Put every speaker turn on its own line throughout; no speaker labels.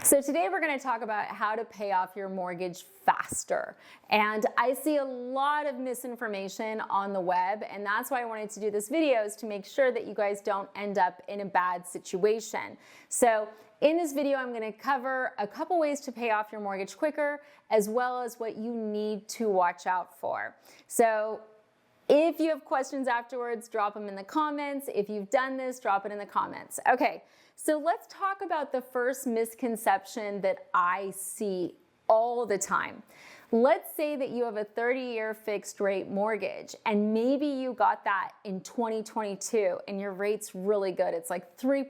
So today we're going to talk about how to pay off your mortgage faster. And I see a lot of misinformation on the web, and that's why I wanted to do this video, is to make sure that you guys don't end up in a bad situation. So in this video, I'm going to cover a couple ways to pay off your mortgage quicker, as well as what you need to watch out for. So if you have questions afterwards, drop them in the comments. If you've done this, drop it in the comments. Okay, so let's talk about the first misconception that I see all the time. Let's say that you have a 30-year fixed rate mortgage, and maybe you got that in 2022 and your rate's really good. It's like 3%.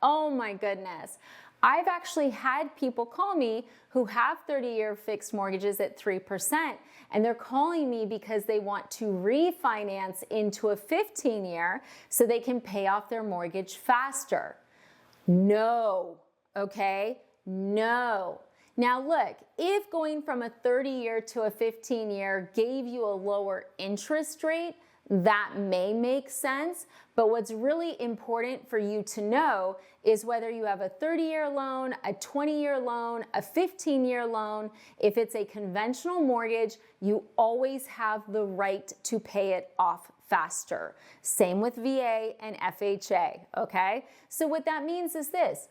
Oh my goodness. I've actually had people call me who have 30-year fixed mortgages at 3%, and they're calling me because they want to refinance into a 15-year so they can pay off their mortgage faster. No, okay? No. Now look, if going from a 30-year to a 15-year gave you a lower interest rate, that may make sense, but what's really important for you to know is whether you have a 30-year loan, a 20-year loan, a 15-year loan. If it's a conventional mortgage, you always have the right to pay it off faster. Same with VA and FHA, okay? So what that means is this.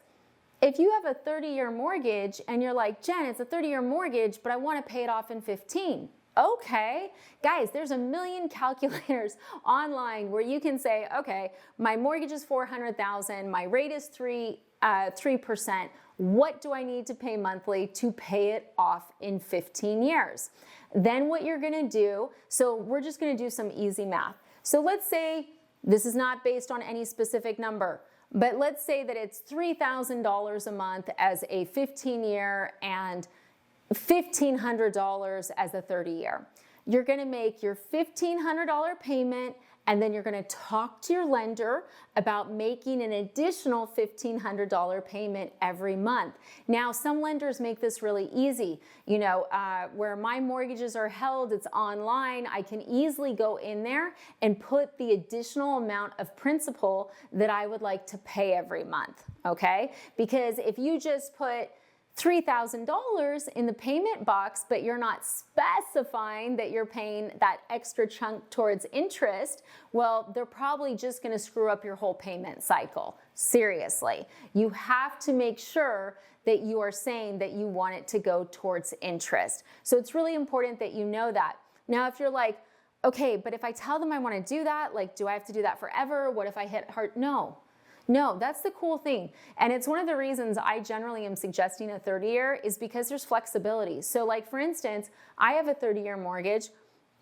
If you have a 30-year mortgage and you're like, Jen, it's a 30-year mortgage, but I want to pay it off in 15. Okay, guys, there's a million calculators online where you can say, okay, my mortgage is $400,000, my rate is 3%. What do I need to pay monthly to pay it off in 15 years? Then what you're gonna do, so we're just gonna do some easy math. So let's say this is not based on any specific number, but let's say that it's $3,000 a month as a 15-year and $1,500 as a 30-year. You're gonna make your $1,500 payment, and then you're gonna talk to your lender about making an additional $1,500 payment every month. Now, some lenders make this really easy. You know, where my mortgages are held, it's online. I can easily go in there and put the additional amount of principal that I would like to pay every month, okay? Because if you just put $3,000 in the payment box, but you're not specifying that you're paying that extra chunk towards interest, well, they're probably just going to screw up your whole payment cycle. Seriously, you have to make sure that you are saying that you want it to go towards interest. So it's really important that you know that. Now, if you're like, okay, but if I tell them I want to do that, like, do I have to do that forever? What if I hit hard? No, that's the cool thing. And it's one of the reasons I generally am suggesting a 30-year is because there's flexibility. So like for instance, I have a 30-year mortgage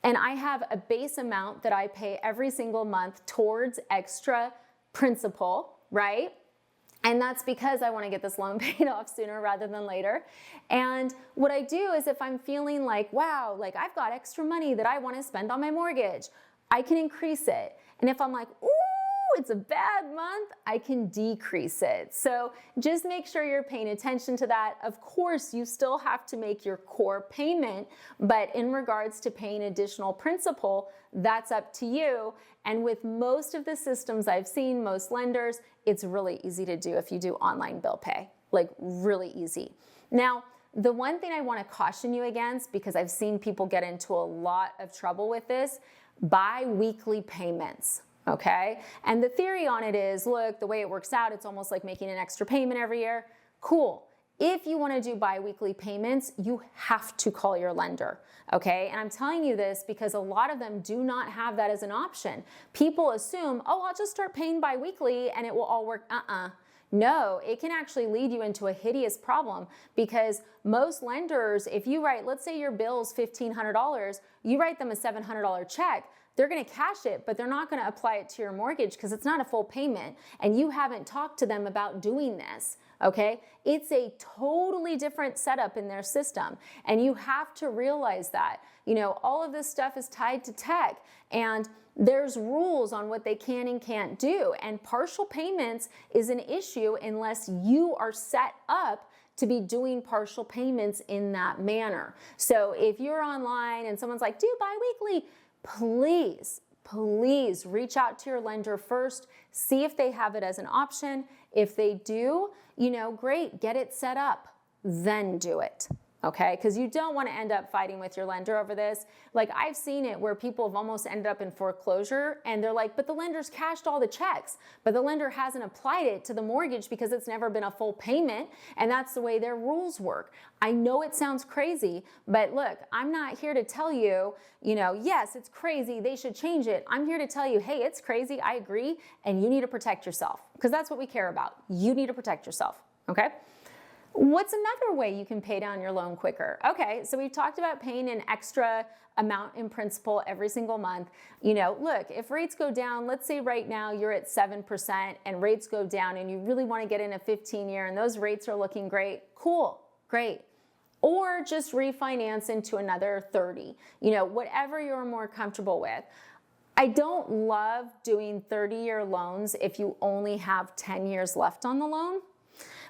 and I have a base amount that I pay every single month towards extra principal, right? And that's because I want to get this loan paid off sooner rather than later. And what I do is if I'm feeling like, wow, like I've got extra money that I want to spend on my mortgage, I can increase it. And if I'm like, ooh, it's a bad month, I can decrease it. So just make sure you're paying attention to that. Of course, you still have to make your core payment, but in regards to paying additional principal, that's up to you. And with most of the systems I've seen, most lenders, it's really easy to do if you do online bill pay, like really easy. Now, the one thing I want to caution you against, because I've seen people get into a lot of trouble with this, bi-weekly payments. Okay, and the theory on it is, look, the way it works out, it's almost like making an extra payment every year. Cool. If you want to do bi-weekly payments, you have to call your lender, okay? And I'm telling you this because a lot of them do not have that as an option. People assume, oh, I'll just start paying bi-weekly and it will all work. No, it can actually lead you into a hideous problem because most lenders, if you write, let's say your bill's $1,500, you write them a $700 check, they're going to cash it, but they're not going to apply it to your mortgage because it's not a full payment and you haven't talked to them about doing this, okay? It's a totally different setup in their system and you have to realize that. You know, all of this stuff is tied to tech and there's rules on what they can and can't do, and partial payments is an issue unless you are set up to be doing partial payments in that manner. So if you're online and someone's like, do bi-weekly, please, please reach out to your lender first, see if they have it as an option. If they do, great, get it set up, then do it. Okay, because you don't want to end up fighting with your lender over this. Like, I've seen it where people have almost ended up in foreclosure and they're like, but the lender's cashed all the checks, but the lender hasn't applied it to the mortgage because it's never been a full payment, and that's the way their rules work. I know it sounds crazy, but look, I'm not here to tell you, yes, it's crazy, they should change it. I'm here to tell you, hey, it's crazy, I agree, and you need to protect yourself, because that's what we care about. You need to protect yourself, okay? What's another way you can pay down your loan quicker? Okay, so we've talked about paying an extra amount in principal every single month. Look, if rates go down, let's say right now you're at 7% and rates go down and you really want to get in a 15-year and those rates are looking great, cool, great. Or just refinance into another 30, whatever you're more comfortable with. I don't love doing 30-year loans if you only have 10 years left on the loan,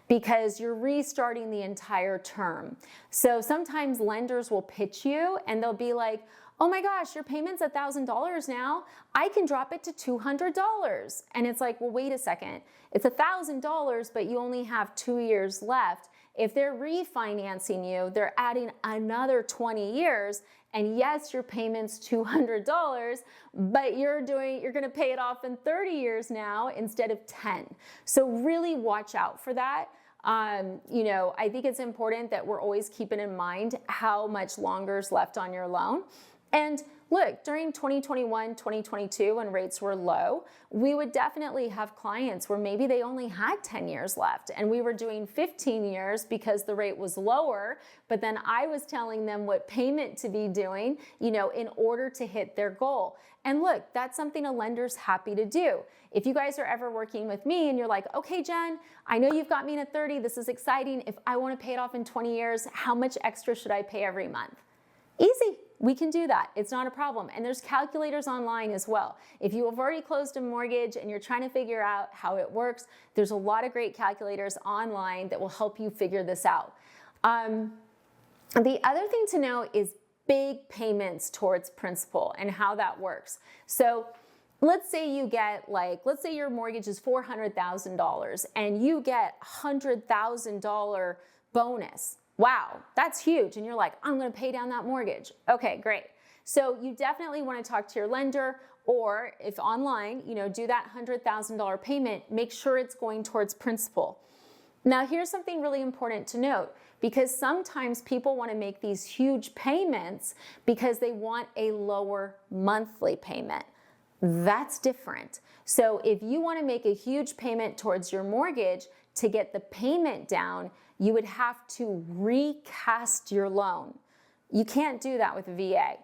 because you're restarting the entire term. So sometimes lenders will pitch you and they'll be like, oh my gosh, your payment's $1,000 now. I can drop it to $200. And it's like, well, wait a second. It's $1,000, but you only have 2 years left. If they're refinancing you, they're adding another 20 years. And yes, your payment's $200, but you're gonna pay it off in 30 years now instead of 10. So really watch out for that. I think it's important that we're always keeping in mind how much longer is left on your loan. And look, during 2021, 2022, when rates were low, we would definitely have clients where maybe they only had 10 years left and we were doing 15 years because the rate was lower, but then I was telling them what payment to be doing, in order to hit their goal. And look, that's something a lender's happy to do. If you guys are ever working with me and you're like, okay, Jen, I know you've got me in at 30, this is exciting. If I want to pay it off in 20 years, how much extra should I pay every month? Easy. We can do that. It's not a problem. And there's calculators online as well. If you have already closed a mortgage and you're trying to figure out how it works, there's a lot of great calculators online that will help you figure this out. The other thing to know is big payments towards principal and how that works. So let's say you get let's say your mortgage is $400,000 and you get $100,000 bonus. Wow, that's huge. And you're like, I'm gonna pay down that mortgage. Okay, great. So you definitely wanna talk to your lender, or if online, do that $100,000 payment, make sure it's going towards principal. Now here's something really important to note, because sometimes people wanna make these huge payments because they want a lower monthly payment. That's different. So if you wanna make a huge payment towards your mortgage to get the payment down, you would have to recast your loan. You can't do that with VA.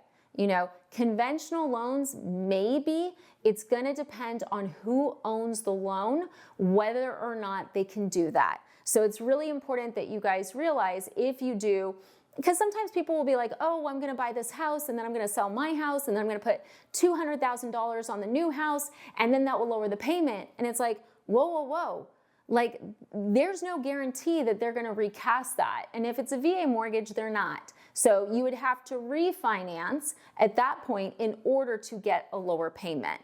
Conventional loans, maybe. It's gonna depend on who owns the loan, whether or not they can do that. So it's really important that you guys realize if you do, because sometimes people will be like, oh, I'm gonna buy this house and then I'm gonna sell my house and then I'm gonna put $200,000 on the new house and then that will lower the payment. And it's like, whoa, whoa, whoa. Like, there's no guarantee that they're gonna recast that. And if it's a VA mortgage, they're not. So you would have to refinance at that point in order to get a lower payment.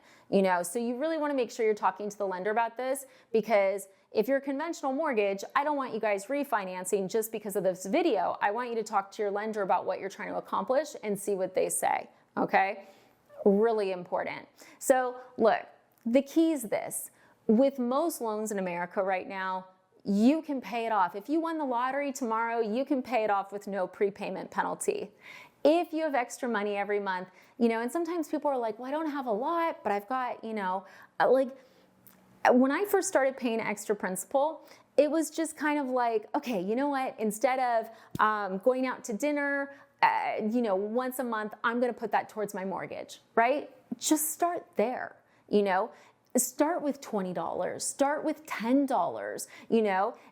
So you really wanna make sure you're talking to the lender about this, because if you're a conventional mortgage, I don't want you guys refinancing just because of this video. I want you to talk to your lender about what you're trying to accomplish and see what they say, okay? Really important. So look, the key is this. With most loans in America right now, you can pay it off. If you won the lottery tomorrow, you can pay it off with no prepayment penalty. If you have extra money every month, and sometimes people are like, well, I don't have a lot, but I've got, when I first started paying extra principal, it was just kind of like, okay, you know what? Instead of going out to dinner, once a month, I'm gonna put that towards my mortgage, right? Just start there, Start with $20, start with $10,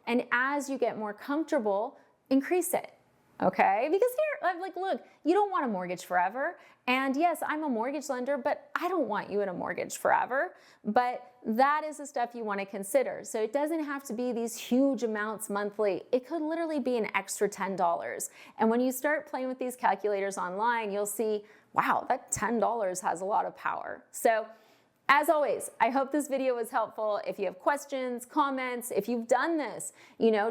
and as you get more comfortable, increase it, okay? Because here, I'm like, look, you don't want a mortgage forever. And yes, I'm a mortgage lender, but I don't want you in a mortgage forever. But that is the stuff you want to consider. So it doesn't have to be these huge amounts monthly. It could literally be an extra $10. And when you start playing with these calculators online, you'll see, wow, that $10 has a lot of power. So as always, I hope this video was helpful. If you have questions, comments, if you've done this,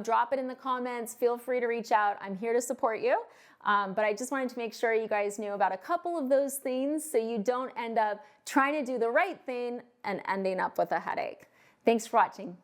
drop it in the comments. Feel free to reach out. I'm here to support you. But I just wanted to make sure you guys knew about a couple of those things so you don't end up trying to do the right thing and ending up with a headache. Thanks for watching.